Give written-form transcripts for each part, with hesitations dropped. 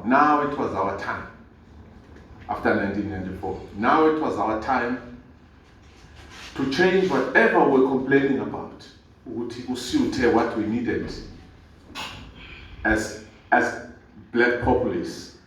now it was our time. After 1994, now it was our time to change whatever we're complaining about. What we needed as black populists.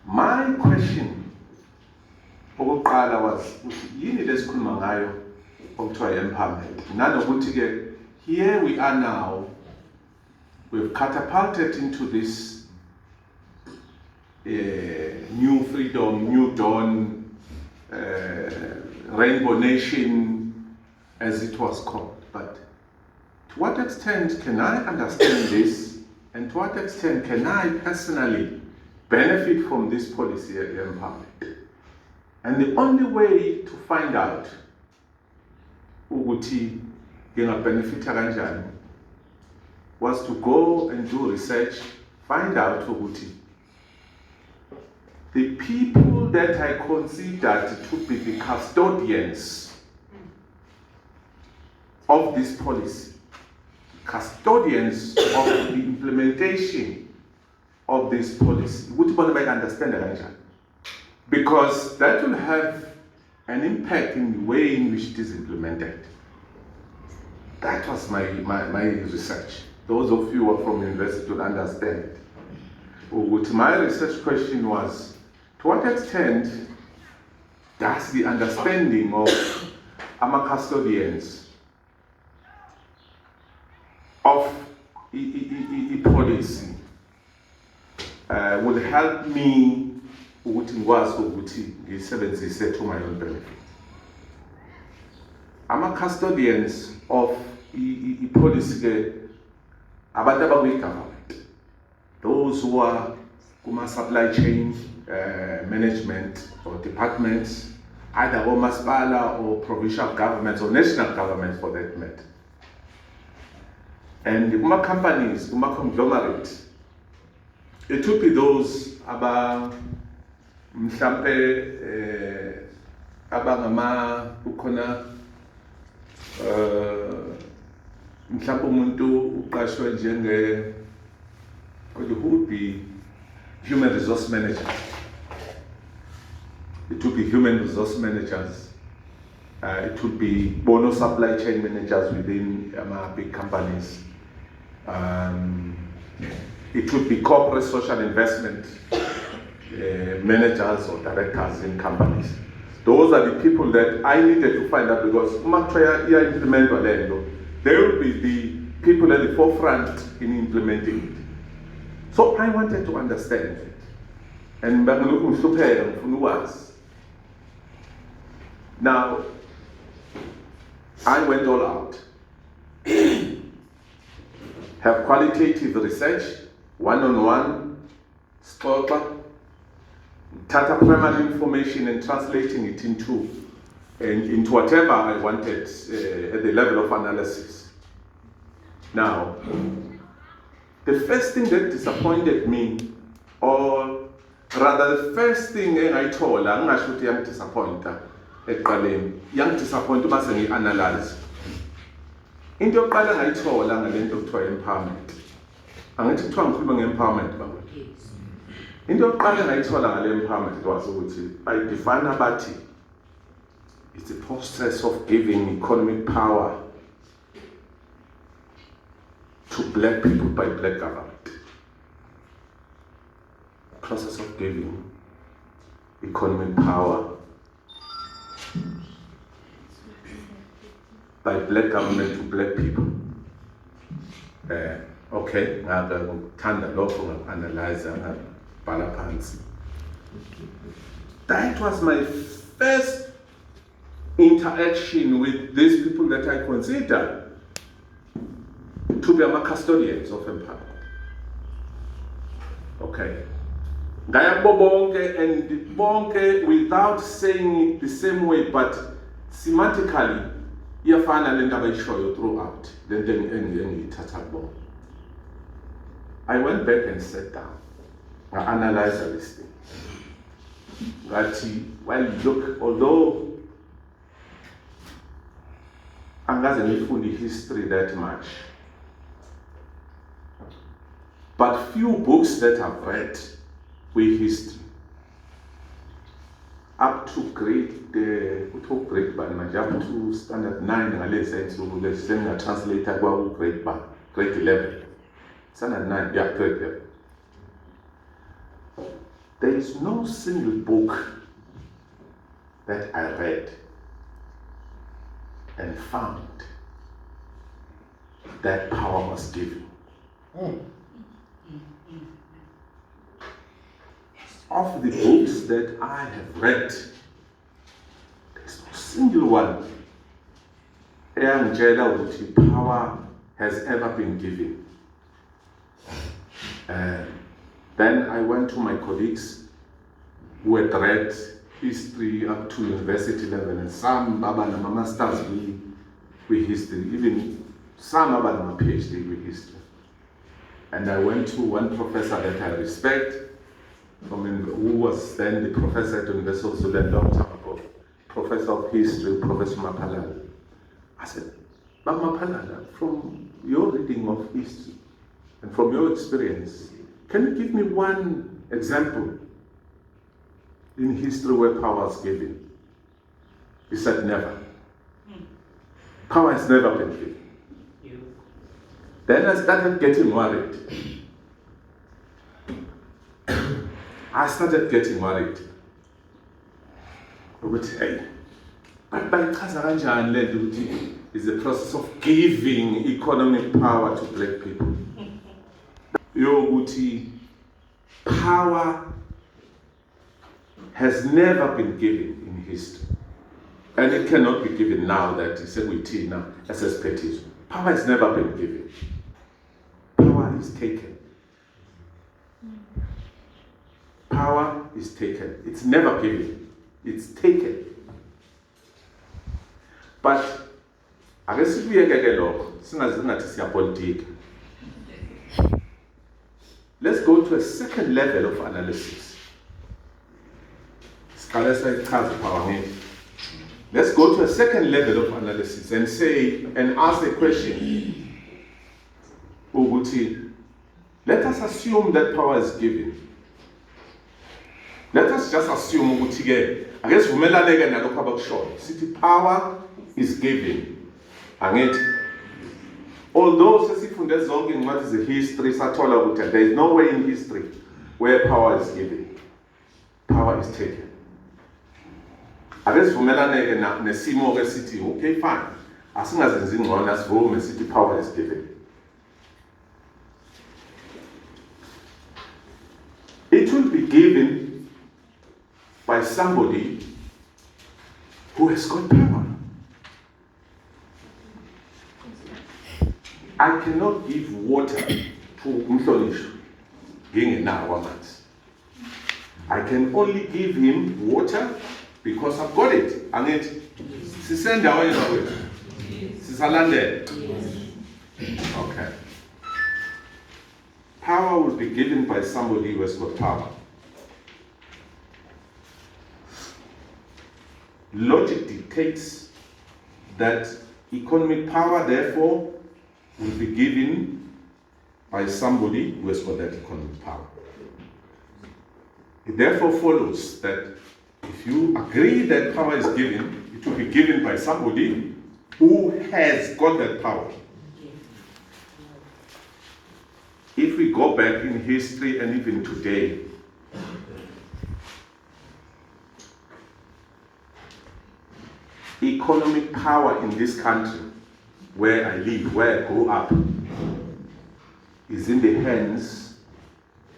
My question was, yini lesikhuluma ngayo okuthiwa empowerment. Nanokuthi-ke, here we are now, we've catapulted into this new freedom, new dawn, rainbow nation, as it was called. But to what extent can I understand this, and to what extent can I personally benefit from this policy empowerment? And the only way to find out ukuthi ngingabenefita kanjani was to go and do research, find out ukuthi the people that I considered to be the custodians of this policy, custodians of the implementation of this policy, ukuthi bona bayi-understand kanjani, because that will have an impact in the way in which it is implemented. That was my research. Those of you who are from university will understand. My research question was, to what extent does the understanding of our custodians of the policy will help me ukuthi ngikwazi ukuthi ngisebenzise to my own benefit? Ama-custodians of i-policy abantu abakuyi-government, those who are kuma-supply chain management or departments, either omasipala or provincial governments or national governments for that matter. And kuma-companies, kuma-conglomerates, it would be those mhlampe abangama ukhona mhlampe umuntu uqashwe njenge who would be human resource managers. It would be human resource managers. It would be bono supply chain managers within big companies. It would be corporate social investment managers or directors in companies. Those are the people that I needed to find out, because they will be the people at the forefront in implementing it. So I wanted to understand it. And now, I went all out. Have qualitative research, one-on-one, spoken, data primary information and translating it into whatever I wanted at the level of analysis. Now, the first thing that disappointed me, or rather the first thing I told, I'm not sure young disappointed young disappointed mas ngi-analyze. Into yokuqala ngayithola ngalento okuthiwa empowerment. Angithi kuthiwa ngikhuluma nge-empowerment baba. Into yokuqala ngayithola ngale empowerment was ukuthi bayidefine bathi it's a process of giving economic power to black people by black government. Process of giving economic power by black government to black people. Okay, ngithanda lokho ngak-analyze ngabhala phansi. That was my first interaction with these people that I consider to be my custodians of empowerment. Okay. Ngayabo bonke, and bonke without saying it the same way, but semantically, iyafana le ndaba ayishoyo throughout. I went back and sat down. I analyzed this thing. Well, look, although angaze ngifunde history that much, But few books that I've read with history, up to grade up to standard 9 ngale translator grade 11. Standard 9, yeah, grade 11. There is no single book that I read and found that power was given. Of the books that I have read, there's no single one which power has ever been given. Then I went to my colleagues who had read history up to university level, and some masters with history, even some PhD with history. And I went to one professor that I respect, who was then the professor at the University of Zulu long time ago, professor of history, Professor Mapalala. I said, but Mapalala, from your reading of history and from your experience, can you give me one example in history where power is given? He said, never. Power has never been given. Then I started getting worried. But hey, is the process of giving economic power to black people. Power has never been given in history. And it cannot be given now that it's a now as a petition. Power has never been given. Power is taken. Power is taken. It's never given. It's taken. But I guess if we let's go to a second level of analysis. Let's go to a second level of analysis and say, and ask the question, let us assume that power is given. Let us just assume, I guess, city power is given. Although what is the history, there is no way in history where power is given. Power is taken. I guess city, okay, fine. As soon as it's in one, as Rome, city power is given. It will be given by somebody who has got power. I cannot give water to Umhlonisho, I can only give him water because I've got it. And okay. Power will be given by somebody who has got power. Logic dictates that economic power, therefore, will be given by somebody who has got that economic power. It therefore follows that if you agree that power is given, it will be given by somebody who has got that power. If we go back in history and even today, economic power in this country, where I live, where I grew up, is in the hands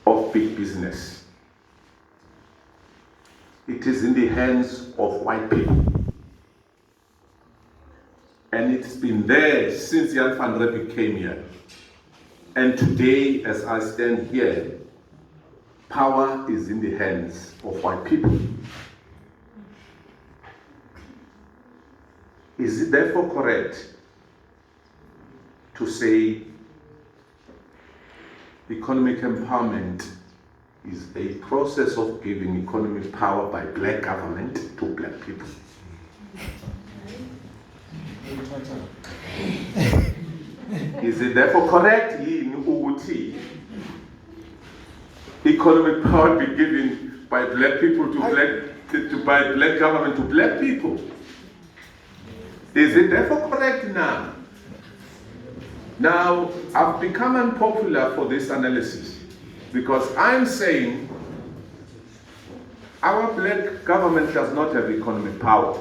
of big business. It is in the hands of white people. And it's been there since Jan van Riebeeck came here. And today, as I stand here, power is in the hands of white people. Is it therefore correct to say economic empowerment is a process of giving economic power by black government to black people? Is it therefore correct in Uguti economic power be given by black people by black government to black people? Is it therefore correct now? Now, I've become unpopular for this analysis because I'm saying our black government does not have economic power.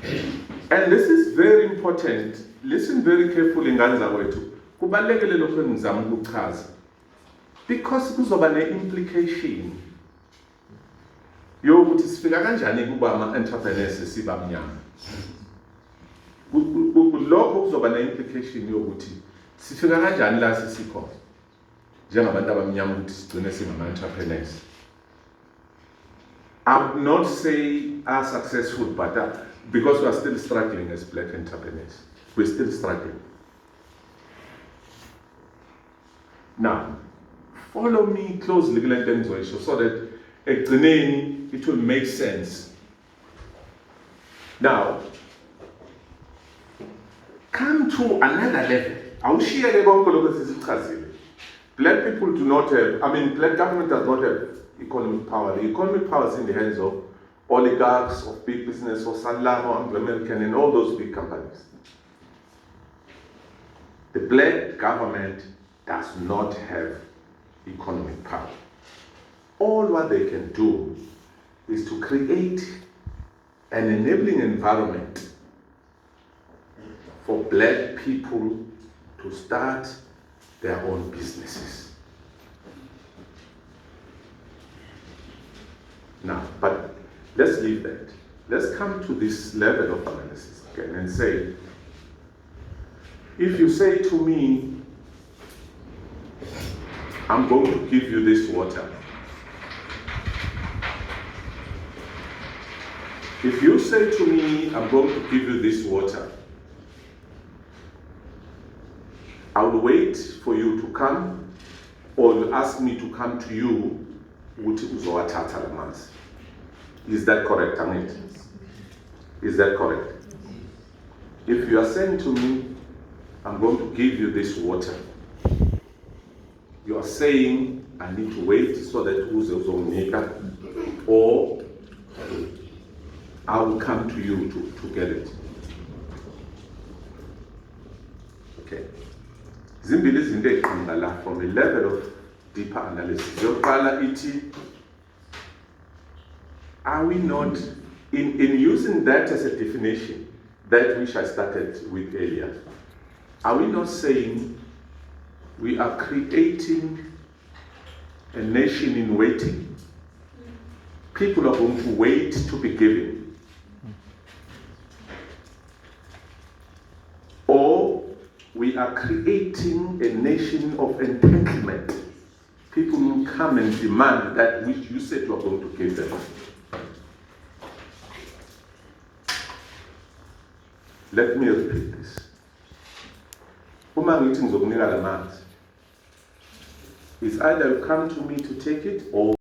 And this is very important. Listen very carefully, ngani wethu. Kubalulekile lokho engizama ukuchaza. Because kuzoba ne-implication yokuthi sifika kanjani kuba ama-entrepreneurs siba mnyama. Lokho kuzoba ne-implication yokuthi sifika kanjani la sisikhona njengabantu abamnyama ukuthi sigcine singama-entrepreneurs. I would not say are successful, but because we are still struggling as black entrepreneurs. We're still struggling. Now, follow me closely so that it will make sense. Now, come to another level. Black people do not have, black government does not have economic power. The economic power is in the hands of oligarchs, of big business, or Sanlam, Anglo American, and all those big companies. The black government does not have economic power. All what they can do is to create an enabling environment for black people to start their own businesses. Now, but let's leave that. Let's come to this level of analysis again and say, if you say to me, I'm going to give you this water. If you say to me, I'm going to give you this water, I will wait for you to come, or you ask me to come to you. Is that correct, Amit? Is that correct? If you are saying to me, I'm going to give you this water, you are saying, I need to wait so that or I will come to you to get it. Okay. Zimbili izinto eziqhamuka from a level of deeper analysis. Are we not, in using that as a definition, that which I started with earlier, are we not saying we are creating a nation in waiting? People are going to wait to be given. Or we are creating a nation of entitlement. People will come and demand that which you said you are going to give them. Let me repeat this. It's either you come to me to take it or